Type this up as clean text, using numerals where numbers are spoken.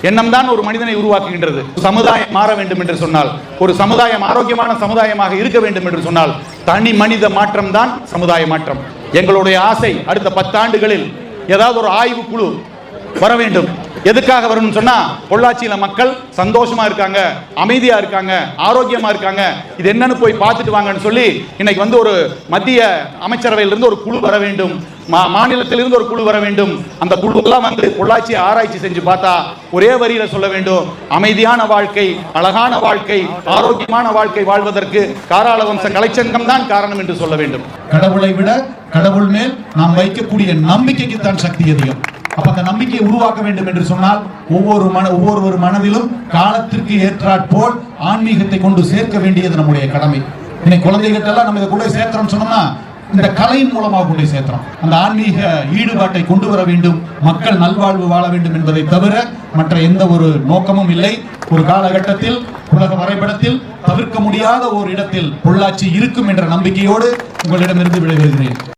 எண்ணம் தான் ஒரு மனிதனை உருவாக்குகின்றது. சமுதாயம் மாற வேண்டும் என்று சொன்னால், ஒரு சமுதாயம் ஆரோக்கியமான சமுதாயமாக இருக்க வேண்டும் என்று சொன்னால், தனி மனித மாற்றம் தான் சமுதாய மாற்றம். எங்களுடைய ஆசை அடுத்த 10 ஆண்டுகளில் ஏதாவது ஒரு ஆய்வு குழு வர வேண்டும். எதுக்காக வரணும்னு சொன்னா, பொள்ளாச்சியில மக்கள் சந்தோஷமா இருக்காங்க, அமைதியா இருக்காங்க, ஆரோக்கியமா இருக்காங்க, இது என்னன்னு போய் பார்த்துட்டு வாங்கன்னு சொல்லி இன்னைக்கு வந்து ஒரு மத்திய அமைச்சரவையிலிருந்து ஒரு குழு வர வேண்டும், மாநிலத்திலிருந்து ஒரு குழு வர வேண்டும். அந்த குழு எல்லாம் வந்து பொள்ளாச்சி ஆராய்ச்சி செஞ்சு பார்த்தா ஒரே வரியில சொல்ல வேண்டும், அமைதியான வாழ்க்கை, அழகான வாழ்க்கை, ஆரோக்கியமான வாழ்க்கை வாழ்வதற்கு காராள வம்ச கலைச்சங்கம் தான் காரணம் என்று சொல்ல வேண்டும். கடவுளை விட கடவுள் மேல் நாம் வைக்கக்கூடிய நம்பிக்கைக்கு தான் சக்தி அதிகம். அப்ப அந்த நம்பிக்கையை உருவாக்க வேண்டும் என்று சொன்னால் ஒவ்வொரு மனதிலும் காலத்திற்கு ஏற்றாற்போல் ஆன்மீகத்தை கொண்டு சேர்க்க வேண்டியது நம்முடைய கடமை. இன்னைக்கு குழந்தைகிட்ட நம்ம இதை கூட சேர்க்கிறோம் சொன்னோம்னா, இந்த கலையின் மூலமாக கொண்டு சேர்க்கிறோம். அந்த ஆன்மீக ஈடுபாட்டை கொண்டு வர வேண்டும், மக்கள் நல்வாழ்வு வாழ வேண்டும் என்பதை தவிர மற்ற எந்த ஒரு நோக்கமும் இல்லை. ஒரு காலகட்டத்தில் உலக வரைபடத்தில் தவிர்க்க முடியாத ஒரு இடத்தில் பொள்ளாச்சி இருக்கும் என்ற நம்பிக்கையோடு உங்களிடமிருந்து விடைபெறுகிறேன்.